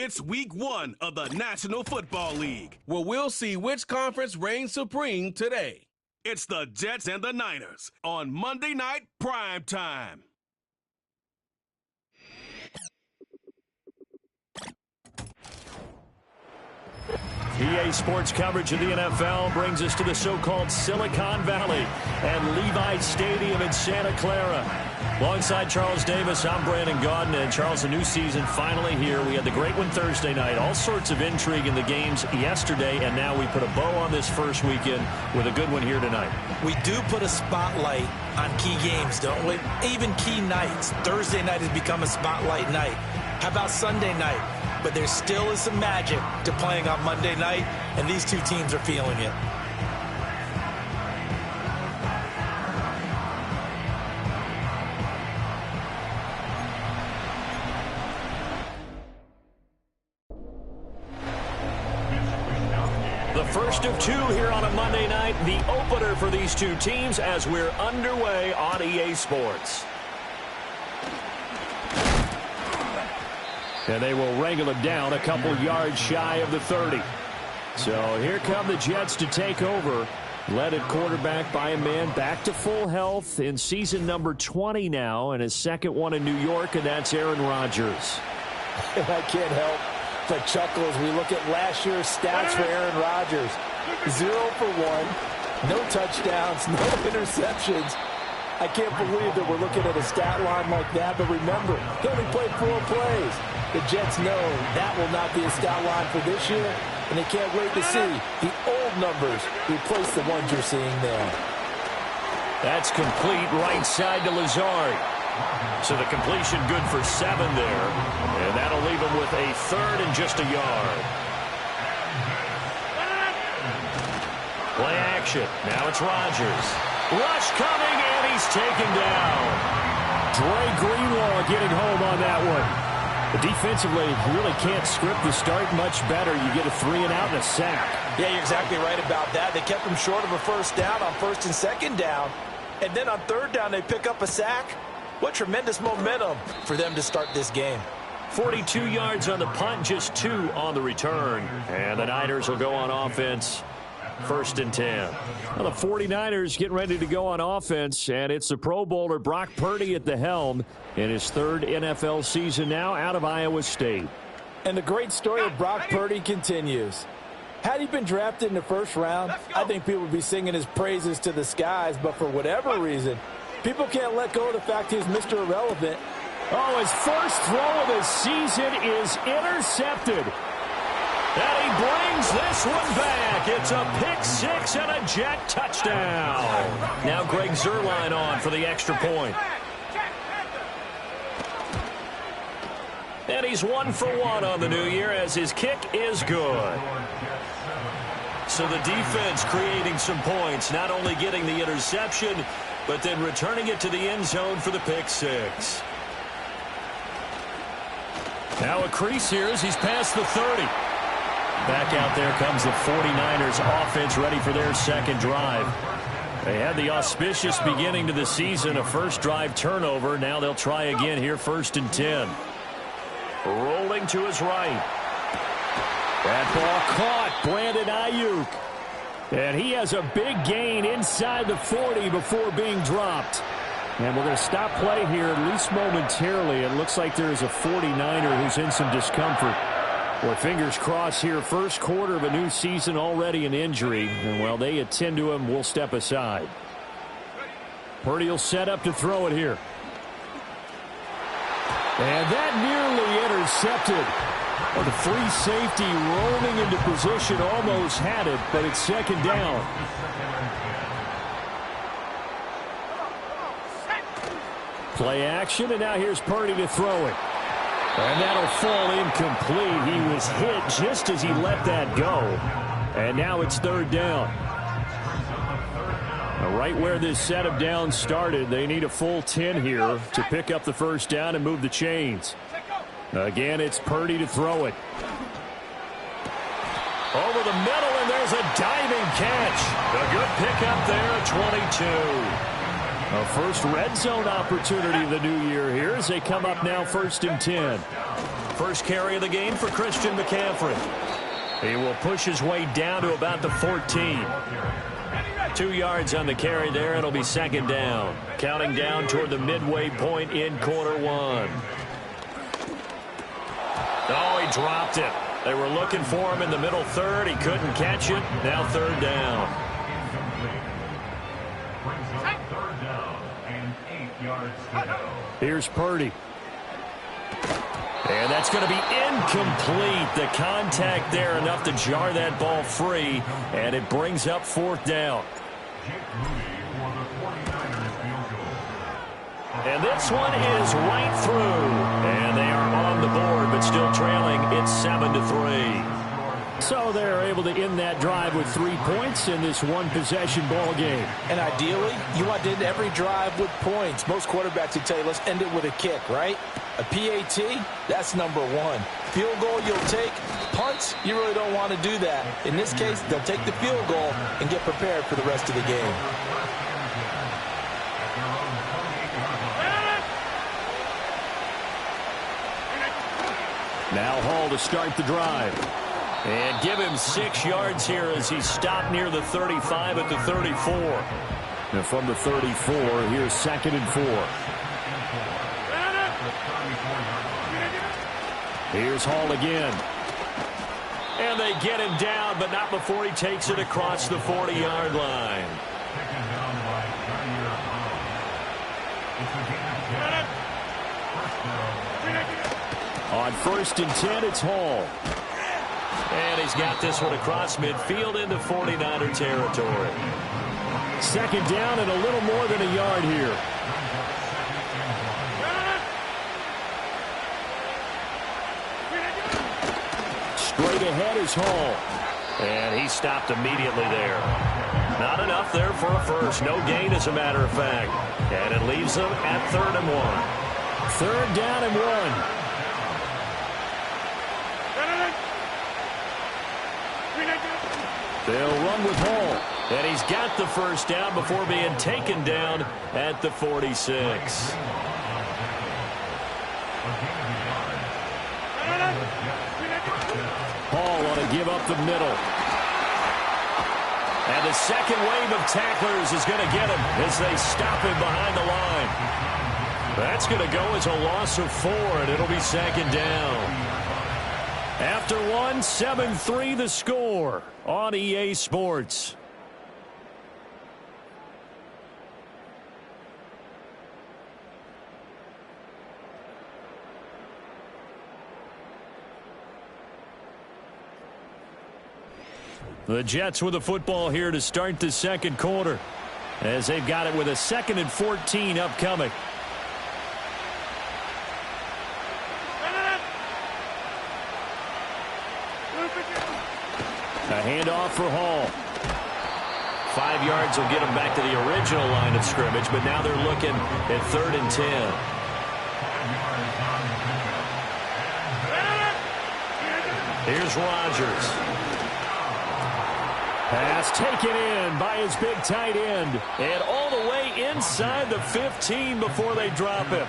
It's week 1 of the National Football League, where we'll see which conference reigns supreme today. It's the Jets and the Niners on Monday Night Prime Time. EA Sports coverage of the NFL brings us to the so-called Silicon Valley and Levi Stadium in Santa Clara. Alongside Charles Davis, I'm Brandon Gaudin. And Charles, a new season finally here. We had the great one Thursday night. All sorts of intrigue in the games yesterday, and now we put a bow on this first weekend with a good one here tonight. We do put a spotlight on key games, don't we? Even key nights. Thursday night has become a spotlight night. How about Sunday night? But there still is some magic to playing on Monday night, and these two teams are feeling it. The first of two here on a Monday night, the opener for these two teams as we're underway on EA Sports. And they will wrangle it down a couple yards shy of the 30. So here come the Jets to take over. Led at quarterback by a man back to full health in season number 20 now, and his second one in New York, and that's Aaron Rodgers. I can't help but chuckle as we look at last year's stats for Aaron Rodgers. 0 for 1, no touchdowns, no interceptions. I can't believe that we're looking at a stat line like that, but remember, he only played 4 plays. The Jets know that will not be a stat line for this year, and they can't wait to see the old numbers replace the ones you're seeing there. That's complete right side to Lazard. So the completion good for 7 there, and that'll leave him with a third and just a yard. Play action. Now it's Rodgers. Rush coming, and he's taken down. Dre Greenlaw getting home on that one. But defensively, you really can't script the start much better. You get a 3 and out and a sack. Yeah, you're exactly right about that. They kept him short of a first down on first and second down. And then on third down, they pick up a sack. What tremendous momentum for them to start this game. 42 yards on the punt, just 2 on the return. And the Niners will go on offense. First and 10. Well, the 49ers getting ready to go on offense, and it's the Pro Bowler Brock Purdy at the helm in his 3rd NFL season now out of Iowa State. And the great story of Brock Purdy continues. Had he been drafted in the first round, I think people would be singing his praises to the skies, but for whatever reason, people can't let go of the fact he's Mr. Irrelevant. Oh, his first throw of the season is intercepted. And he brings this one back. It's a pick-6 and a Jet touchdown. Now Greg Zuerlein on for the extra point. And he's 1 for 1 on the new year as his kick is good. So the defense creating some points, not only getting the interception, but then returning it to the end zone for the pick-6. Now a crease here as he's past the 30. Back out there comes the 49ers offense ready for their second drive. They had the auspicious beginning to the season, a first drive turnover. Now they'll try again here, first and 10. Rolling to his right. That ball caught, Brandon Ayuk. And he has a big gain inside the 40 before being dropped. And we're going to stop play here, at least momentarily. It looks like there is a 49er who's in some discomfort. Well, fingers crossed here, first quarter of a new season, already an injury. And while they attend to him, we'll step aside. Purdy will set up to throw it here. And that nearly intercepted. Well, the free safety rolling into position, almost had it, but it's second down. Play action, and now here's Purdy to throw it. And that'll fall incomplete. He was hit just as he let that go. And now it's third down. Now, right where this set of downs started, they need a full 10 here to pick up the first down and move the chains. Again, it's Purdy to throw it. Over the middle, and there's a diving catch. A good pickup there at 22. A first red zone opportunity of the new year here as they come up now first and 10. first carry of the game for Christian McCaffrey. He will push his way down to about the 14. 2 yards on the carry there. It'll be second down. Counting down toward the midway point in quarter one. Oh, he dropped it. They were looking for him in the middle third. He couldn't catch it. Now third down. Here's Purdy. And that's going to be incomplete. The contact there enough to jar that ball free, and it brings up fourth down. And this one is right through. And they are on the board, but still trailing. It's 7-3. So they're able to end that drive with 3 points in this one-possession ball game. And ideally, you want to end every drive with points. Most quarterbacks would tell you, let's end it with a kick, right? A PAT, that's number one. Field goal you'll take. Punts, you really don't want to do that. In this case, they'll take the field goal and get prepared for the rest of the game. Now Hall to start the drive. And give him 6 yards here as he stopped near the 35 at the 34. Now from the 34, here's 2nd and 4. Here's Hall again. And they get him down, but not before he takes it across the 40-yard line. On 1st and 10, it's Hall. And he's got this one across midfield into 49er territory. 2nd down and a little more than a yard here. Straight ahead is Hall. And he stopped immediately there. Not enough there for a first. No gain, as a matter of fact. And it leaves them at 3rd and 1. 3rd down and 1. They'll run with Hall. And he's got the first down before being taken down at the 46. Hall ought to give up the middle. And the second wave of tacklers is going to get him as they stop him behind the line. That's going to go as a loss of 4, and it'll be 2nd down. After 1, 7-3 the score on EA Sports. The Jets with the football here to start the second quarter, as they've got it with a 2nd and 14 upcoming. A handoff for Hall. 5 yards will get him back to the original line of scrimmage, but now they're looking at 3rd and 10. Here's Rodgers. Pass taken in by his big tight end. And all the way inside the 15 before they drop him.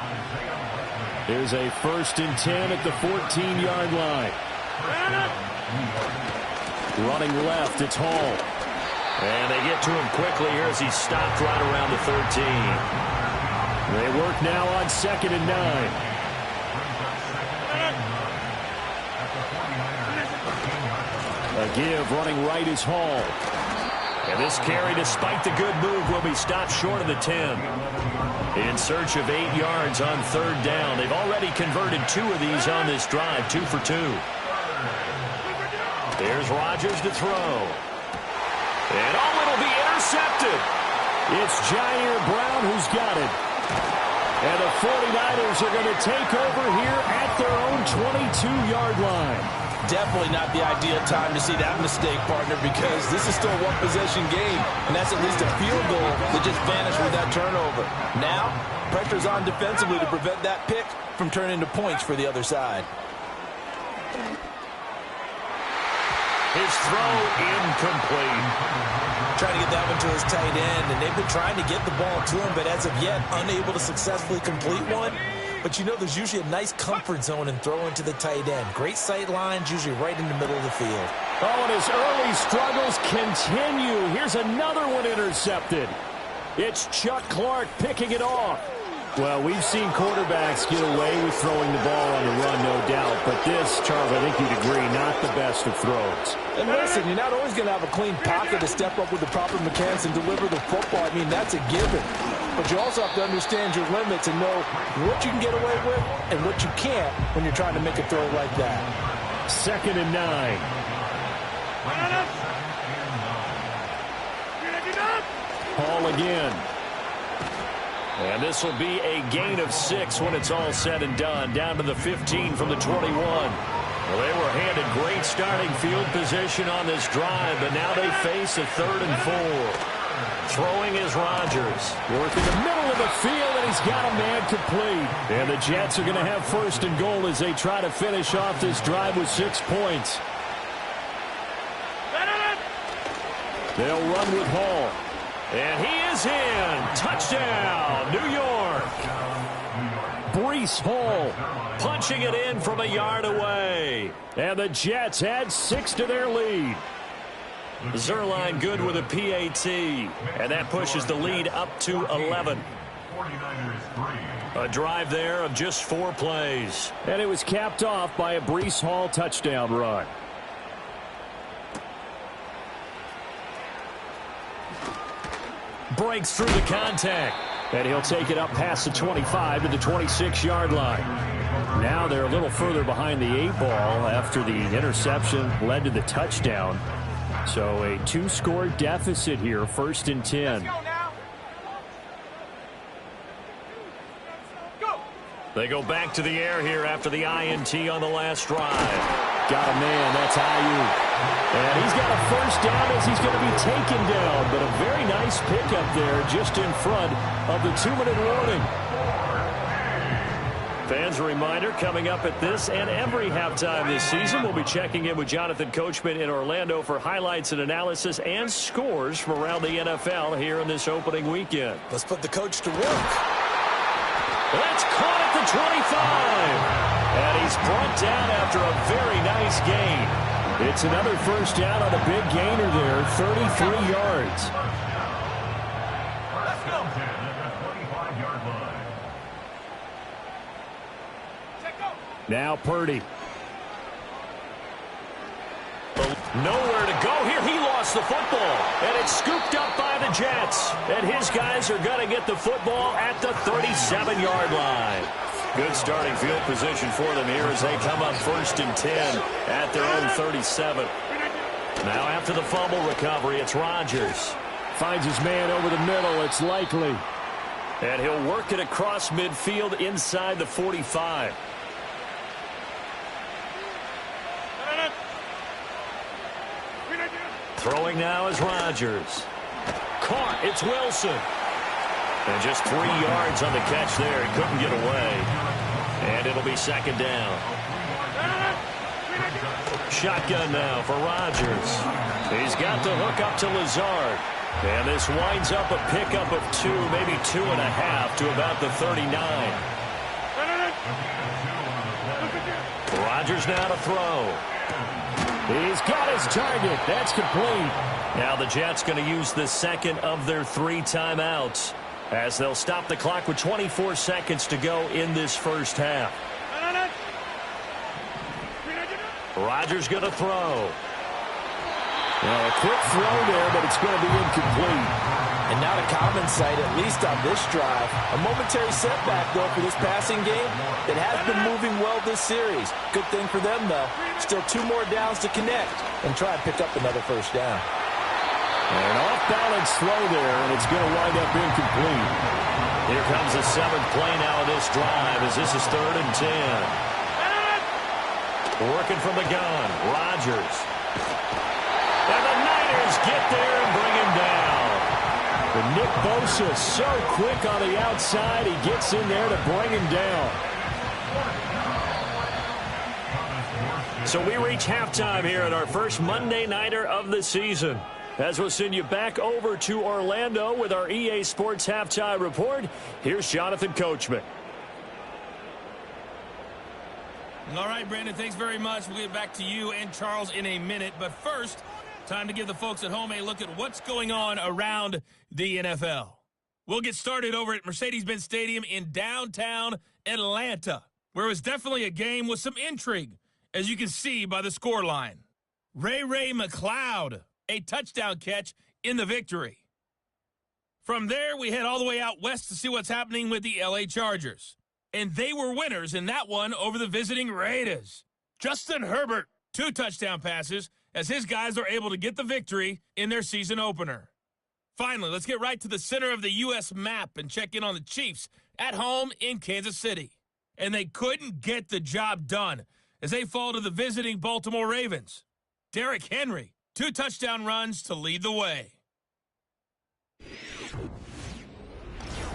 Here's a 1st and 10 at the 14-yard line. Running left, it's Hall. And they get to him quickly here as he stopped right around the 13. They work now on 2nd and 9. A give, running right is Hall. And this carry, despite the good move, will be stopped short of the 10. In search of 8 yards on 3rd down. They've already converted 2 of these on this drive, 2 for 2. There's Rodgers to throw. And it'll be intercepted. It's Jair Brown who's got it. And the 49ers are going to take over here at their own 22-yard line. Definitely not the ideal time to see that mistake, partner, because this is still a one-possession game, and that's at least a field goal that just vanished with that turnover. Now, pressure's on defensively to prevent that pick from turning into points for the other side. His throw incomplete. Trying to get that one to his tight end, and they've been trying to get the ball to him, but as of yet, unable to successfully complete one. but you know there's usually a nice comfort zone in throwing to the tight end. Great sight lines, usually right in the middle of the field. Oh, and his early struggles continue. Here's another one intercepted. It's Chuck Clark picking it off. Well, we've seen quarterbacks get away with throwing the ball on the run, no doubt. But this, Charles, I think you'd agree, not the best of throws. And listen, you're not always going to have a clean pocket to step up with the proper mechanics and deliver the football. I mean, that's a given. But you also have to understand your limits and know what you can get away with and what you can't when you're trying to make a throw like that. 2nd and 9. Hall again. And this will be a gain of 6 when it's all said and done. Down to the 15 from the 21. Well, they were handed great starting field position on this drive, but now they face a 3rd and 4. Throwing is Rodgers. Working the middle of the field, and he's got a man complete. And the Jets are going to have 1st and goal as they try to finish off this drive with 6 points. They'll run with Hall. And he is in. Touchdown, New York. Breece Hall punching it in from a yard away. And the Jets add 6 to their lead. Zerline good with a PAT. And that pushes the lead up to 11. A drive there of just 4 plays. And it was capped off by a Breece Hall touchdown run. Breaks through the contact. And he'll take it up past the 25 to the 26-yard line. Now they're a little further behind the 8 ball after the interception led to the touchdown. So a 2-score deficit here, 1st and 10. They go back to the air here after the INT on the last drive. Got a man, that's Ayuk. And he's got a 1st down as he's going to be taken down. But a very nice pickup there just in front of the 2-minute warning. Fans, a reminder, coming up at this and every halftime this season, we'll be checking in with Jonathan Coachman in Orlando for highlights and analysis and scores from around the NFL here in this opening weekend. Let's put the coach to work. That's caught at the 25. And he's brought down after a very nice gain. It's another 1st down on a big gainer there, 33 yards. Let's go. At the 25-yard line. Now Purdy. Nowhere to go here. He lost the football. And it's scooped up by the Jets. And his guys are going to get the football at the 37-yard line. Good starting field position for them here as they come up 1st and 10 at their own 37. Now after the fumble recovery, it's Rodgers. Finds his man over the middle. It's Likely. And he'll work it across midfield inside the 45. Throwing now is Rodgers. Caught. It's Wilson. And just 3 yards on the catch there. He couldn't get away. And it'll be 2nd down. Shotgun now for Rodgers. He's got the hook up to Lazard. And this winds up a pickup of 2, maybe 2.5 to about the 39. Rodgers now to throw. He's got his target. That's complete. Now the Jets going to use the 2nd of their 3 timeouts as they'll stop the clock with 24 seconds to go in this 1st half. Rodgers going to throw. Well, a quick throw there, but it's going to be incomplete. And not a common sight, at least on this drive. A momentary setback, though, for this passing game that has been moving well this series. Good thing for them, though. Still 2 more downs to connect and try and pick up another 1st down. An off-balance throw there, and it's going to wind up incomplete. Here comes the 7th play now of this drive as this is 3rd and 10. Working from the gun, Rodgers. And the Niners get there and bring him down. But Nick Bosa so quick on the outside, he gets in there to bring him down. So we reach halftime here at our first Monday Nighter of the season. As we'll send you back over to Orlando with our EA Sports Halftime Report, here's Jonathan Coachman. All right, Brandon, thanks very much. We'll get back to you and Charles in a minute. But first, time to give the folks at home a look at what's going on around the NFL. We'll get started over at Mercedes-Benz Stadium in downtown Atlanta, where it was definitely a game with some intrigue, as you can see by the scoreline. Ray McLeod, a touchdown catch in the victory. From there, we head all the way out west to see what's happening with the LA Chargers. And they were winners in that one over the visiting Raiders. Justin Herbert, 2 touchdown passes, as his guys are able to get the victory in their season opener. Finally, let's get right to the center of the U.S. map and check in on the Chiefs at home in Kansas City. And they couldn't get the job done as they fall to the visiting Baltimore Ravens. Derrick Henry, 2 touchdown runs to lead the way.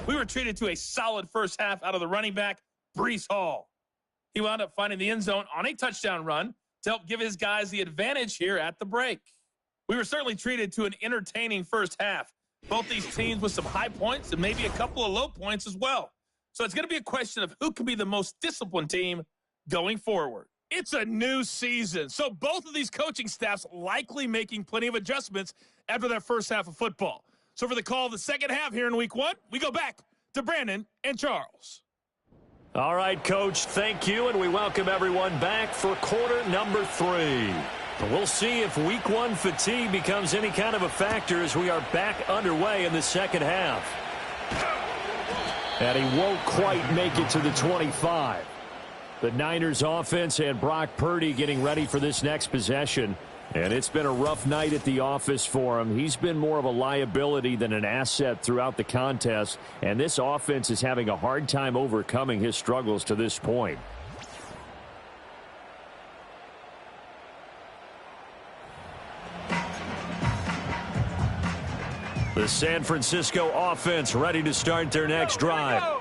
We were treated to a solid first half out of the running back, Breece Hall. He wound up finding the end zone on a touchdown run to help give his guys the advantage here at the break. We were certainly treated to an entertaining first half. Both these teams with some high points and maybe a couple of low points as well. So it's going to be a question of who can be the most disciplined team going forward. It's a new season, so both of these coaching staffs likely making plenty of adjustments after their first half of football. So for the call of the second half here in week 1, we go back to Brandon and Charles. All right, Coach, thank you, and we welcome everyone back for quarter number 3. We'll see if week 1 fatigue becomes any kind of a factor as we are back underway in the second half. And he won't quite make it to the 25. The Niners offense and Brock Purdy getting ready for this next possession. And it's been a rough night at the office for him. He's been more of a liability than an asset throughout the contest. And this offense is having a hard time overcoming his struggles to this point. The San Francisco offense ready to start their next drive.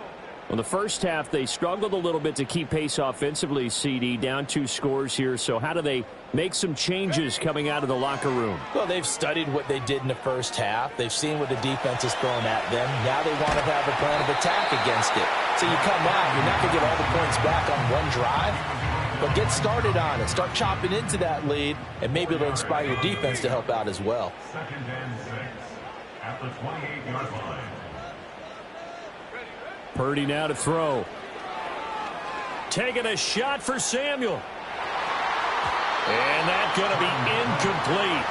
In the first half, they struggled a little bit to keep pace offensively, CD, down 2 scores here. So how do they make some changes coming out of the locker room? Well, they've studied what they did in the first half. They've seen what the defense is throwing at them. Now they want to have a plan of attack against it. So you come out, you're not going to get all the points back on one drive, but get started on it. Start chopping into that lead, and maybe it'll inspire your defense to help out as well. 2nd and 6 at the 28-yard line. Purdy now to throw. Taking a shot for Samuel. And that's going to be incomplete.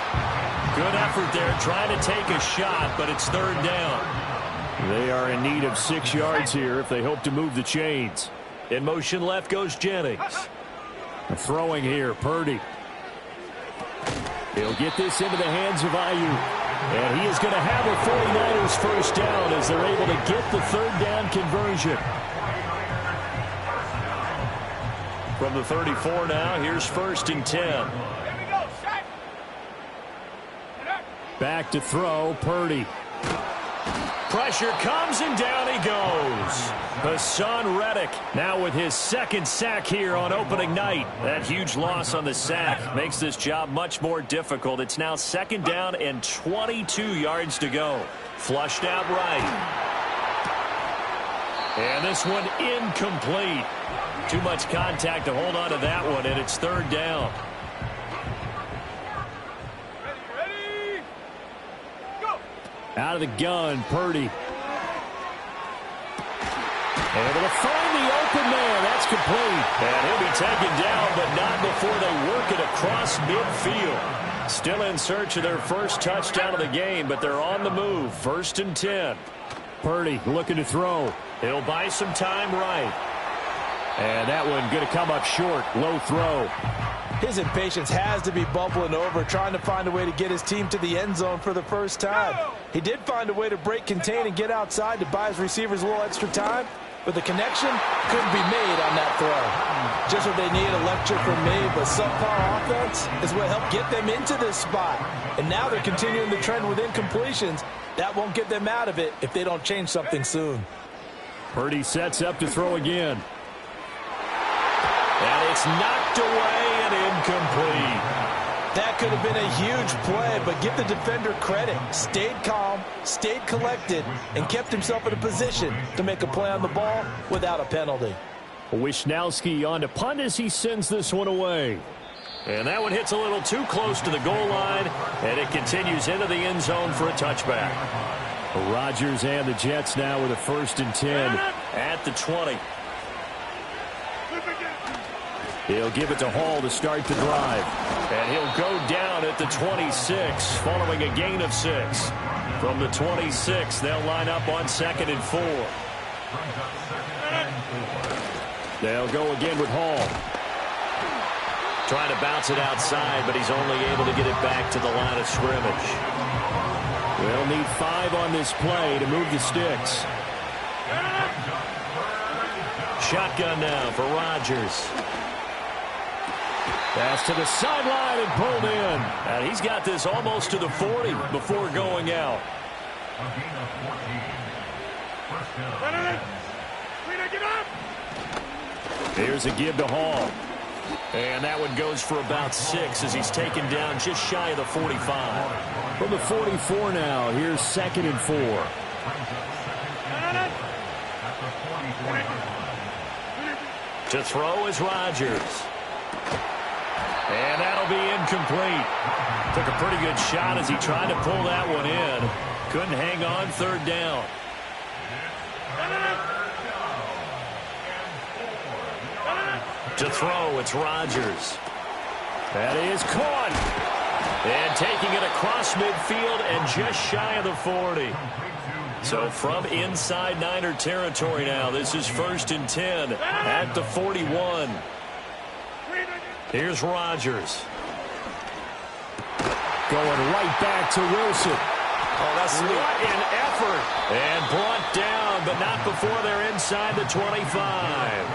Good effort there trying to take a shot, but it's 3rd down. They are in need of 6 yards here if they hope to move the chains. In motion left goes Jennings. Throwing here, Purdy. He'll get this into the hands of Ayuk. And he is going to have a 49ers first down as they're able to get the 3rd down conversion. From the 34 now, here's 1st and 10. Back to throw, Purdy. Pressure comes and down he goes. Hassan Reddick now with his 2nd sack here on opening night. That huge loss on the sack makes this job much more difficult. It's now 2nd down and 22 yards to go. Flushed out right. And this one incomplete. Too much contact to hold on to that one, and it's 3rd down. Out of the gun, Purdy. Able to find the open man. That's complete. And he'll be taken down, but not before they work it across midfield. Still in search of their first touchdown of the game, but they're on the move. 1st and 10. Purdy looking to throw. He'll buy some time right. And that one going to come up short. Low throw. His impatience has to be bubbling over, trying to find a way to get his team to the end zone for the first time. He did find a way to break contain and get outside to buy his receivers a little extra time, but the connection couldn't be made on that throw. Just what they need, a lecture from me, but subpar offense is what helped get them into this spot. And now they're continuing the trend with incompletions. That won't get them out of it if they don't change something soon. Purdy sets up to throw again. And it's knocked away and incomplete. That could have been a huge play, but give the defender credit. Stayed calm, stayed collected, and kept himself in a position to make a play on the ball without a penalty. Wisnowski on to punt as he sends this one away. And that one hits a little too close to the goal line, and it continues into the end zone for a touchback. Rodgers and the Jets now with a 1st and 10 at the 20. He'll give it to Hall to start the drive. And he'll go down at the 26 following a gain of 6. From the 26, they'll line up on 2nd and 4. They'll go again with Hall. Trying to bounce it outside, but he's only able to get it back to the line of scrimmage. They'll need 5 on this play to move the sticks. Shotgun now for Rodgers. Pass to the sideline and pulled in. And he's got this almost to the 40 before going out. Here's a give to Hall. And that one goes for about 6 as he's taken down just shy of the 45. From the 44 now, here's 2nd and 4. To throw is Rodgers. And that'll be incomplete. Took a pretty good shot as he tried to pull that one in. Couldn't hang on 3rd down. To throw, it's Rodgers. That is caught. And taking it across midfield and just shy of the 40. So from inside Niner territory now, this is 1st and 10 at the 41. Here's Rodgers. Going right back to Wilson. Oh, that's sweet. What an effort. And brought down, but not before they're inside the 25.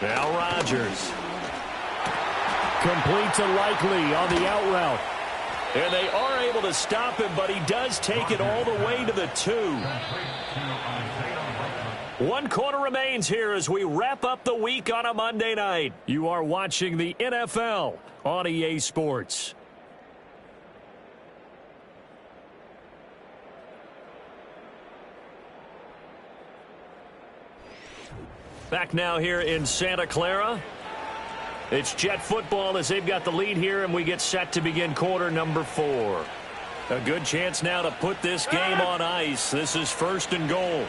Now Rodgers. Complete to Likely on the out route. And they are able to stop him, but he does take it all the way to the 2. 1 quarter remains here as we wrap up the week on a Monday night. You are watching the NFL on EA Sports. Back now here in Santa Clara. It's Jet football as they've got the lead here, and we get set to begin quarter number 4. A good chance now to put this game on ice. This is 1st and goal.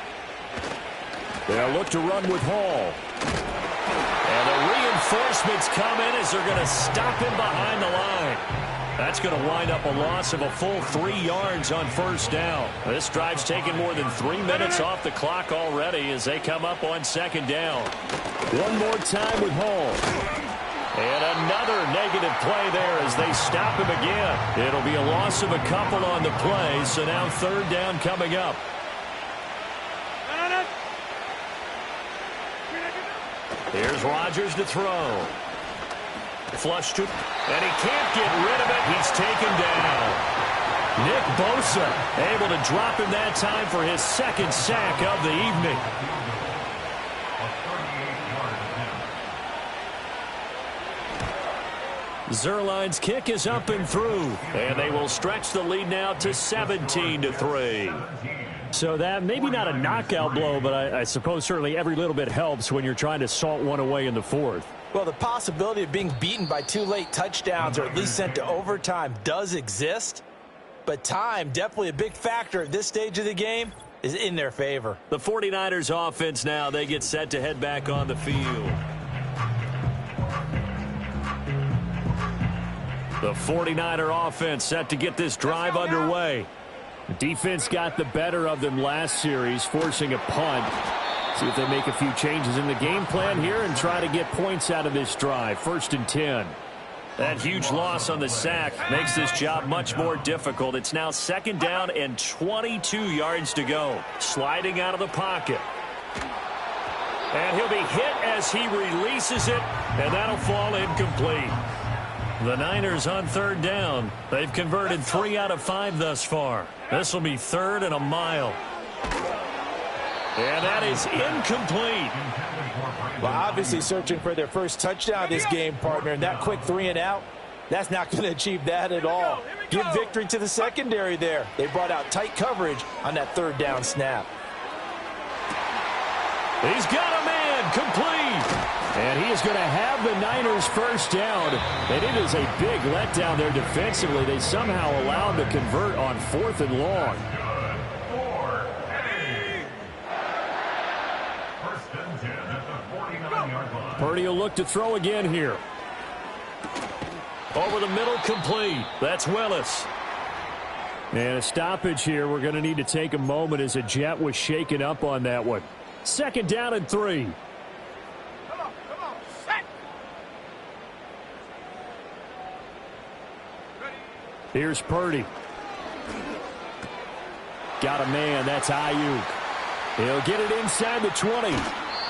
They'll look to run with Hall. And the reinforcements come in as they're going to stop him behind the line. That's going to wind up a loss of a full 3 yards on 1st down. This drive's taken more than 3 minutes off the clock already as they come up on 2nd down. One more time with Hall. And another negative play there as they stop him again. It'll be a loss of a couple on the play, so now 3rd down coming up. Here's Rodgers to throw. Flush to, and he can't get rid of it. He's taken down. Nick Bosa able to drop him that time for his 2nd sack of the evening. Zerline's kick is up and through, and they will stretch the lead now to 17-3. So that maybe not a knockout blow, but I suppose certainly every little bit helps when you're trying to salt one away in the 4th. Well, the possibility of being beaten by 2 late touchdowns or at least sent to overtime does exist, but time, definitely a big factor at this stage of the game, is in their favor. The 49ers offense now, they get set to head back on the field. The 49er offense set to get this drive underway. The defense got the better of them last series, forcing a punt. See if they make a few changes in the game plan here and try to get points out of this drive. 1st and 10. That huge loss on the sack makes this job much more difficult. It's now 2nd down and 22 yards to go. Sliding out of the pocket. And he'll be hit as he releases it, and that'll fall incomplete. The Niners on 3rd down. They've converted 3 out of 5 thus far. This will be 3rd and a mile. And that is incomplete. Well, obviously searching for their first touchdown this game, partner. And that quick 3 and out That's not going to achieve that at all. Give victory to the secondary there. They brought out tight coverage on that third down snap. He's got a man complete. And he is going to have the Niners first down. And it is a big letdown there defensively. They somehow allowed him to convert on 4th and long. Purdy will look to throw again here. Over the middle, complete. That's Willis. And a stoppage here. We're going to need to take a moment as a Jet was shaken up on that one. 2nd down and 3. Come on, set. Here's Purdy. Got a man. That's Ayuk. He'll get it inside the 20.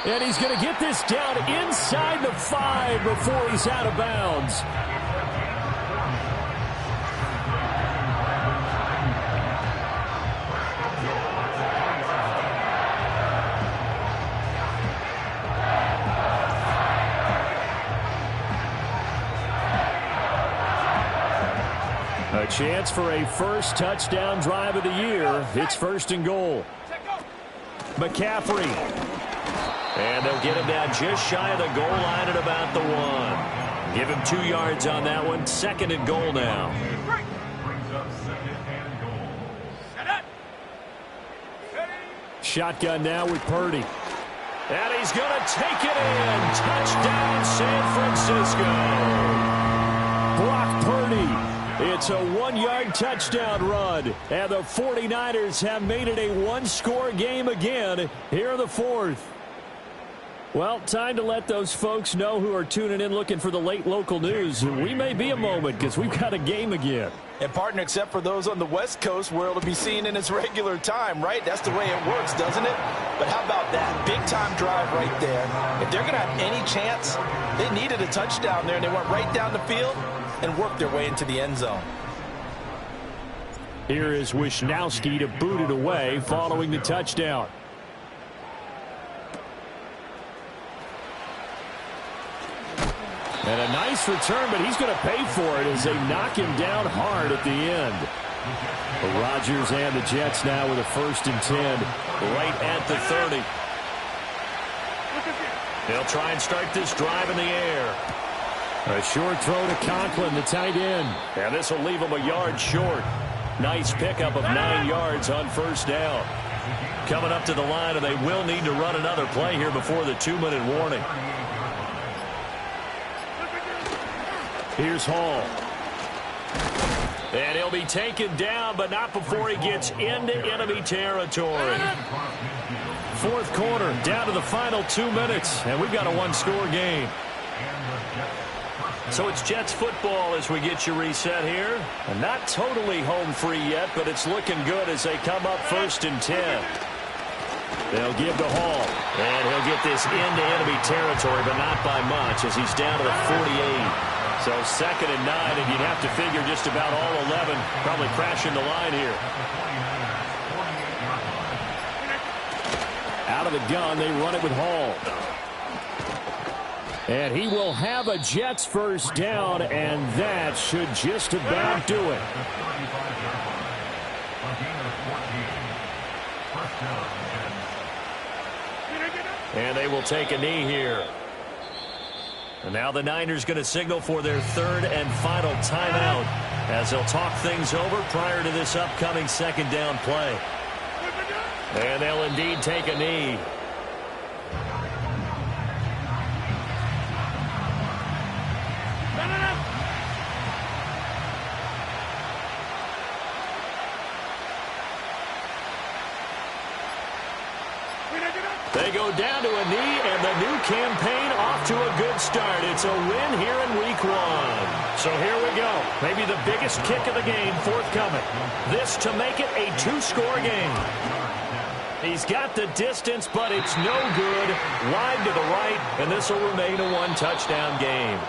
And he's going to get this down inside the 5 before he's out of bounds. A chance for a first touchdown drive of the year. It's 1st and goal. McCaffrey. And they'll get him down just shy of the goal line at about the 1. Give him 2 yards on that one. 2nd and goal now. Shotgun now with Purdy. And he's going to take it in. Touchdown, San Francisco. Brock Purdy. It's a 1-yard touchdown run. And the 49ers have made it a 1-score game again here in the 4th. Well, time to let those folks know who are tuning in looking for the late local news. We may be a moment because we've got a game again. And, partner, except for those on the West Coast where it'll be seen in its regular time, right? That's the way it works, doesn't it? But how about that big-time drive right there? If they're going to have any chance, they needed a touchdown there, and they went right down the field and worked their way into the end zone. Here is Wisnowski to boot it away following the touchdown. And a nice return, but he's going to pay for it as they knock him down hard at the end. The Rodgers and the Jets now with a 1st and 10 right at the 30. They'll try and start this drive in the air. A short throw to Conklin, the tight end. And this will leave him a yard short. Nice pickup of 9 yards on 1st down. Coming up to the line, and they will need to run another play here before the 2-minute warning. Here's Hall. And he'll be taken down, but not before he gets into enemy territory. 4th quarter, down to the final 2 minutes, and we've got a 1-score game. So it's Jets football as we get you reset here. And not totally home free yet, but it's looking good as they come up 1st and 10. They'll give to Hall. And he'll get this into enemy territory, but not by much as he's down to the 48. So 2nd and 9, and you'd have to figure just about all 11 probably crashing the line here. Out of the gun, they run it with Hall. And he will have a Jets first down, and that should just about do it. And they will take a knee here. And now the Niners going to signal for their 3rd and final timeout as they'll talk things over prior to this upcoming 2nd down play. And they'll indeed take a knee. They go down to a knee, and the new campaign off to a good start. It's a win here in Week 1. So here we go. Maybe the biggest kick of the game forthcoming. This to make it a 2-score game. He's got the distance, but it's no good. Wide to the right, and this will remain a 1-touchdown game.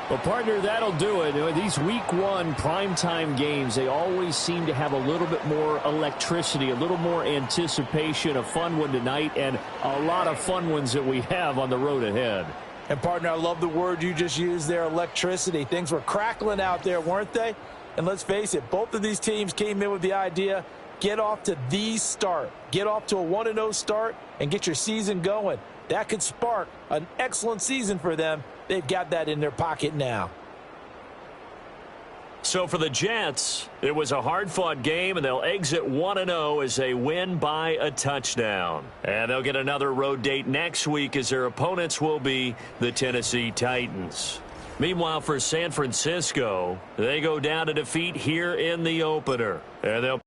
Well, partner, that'll do it. These Week 1 primetime games, they always seem to have a little bit more electricity, a little more anticipation. A fun one tonight, and a lot of fun ones that we have on the road ahead. And, partner, I love the word you just used there, electricity. Things were crackling out there, weren't they? And let's face it, both of these teams came in with the idea, get off to the start. Get off to a 1-0 start and get your season going. That could spark an excellent season for them. They've got that in their pocket now. So for the Jets, it was a hard-fought game, and they'll exit 1-0 as they win by a touchdown. And they'll get another road date next week as their opponents will be the Tennessee Titans. Meanwhile, for San Francisco, they go down to defeat here in the opener. And they'll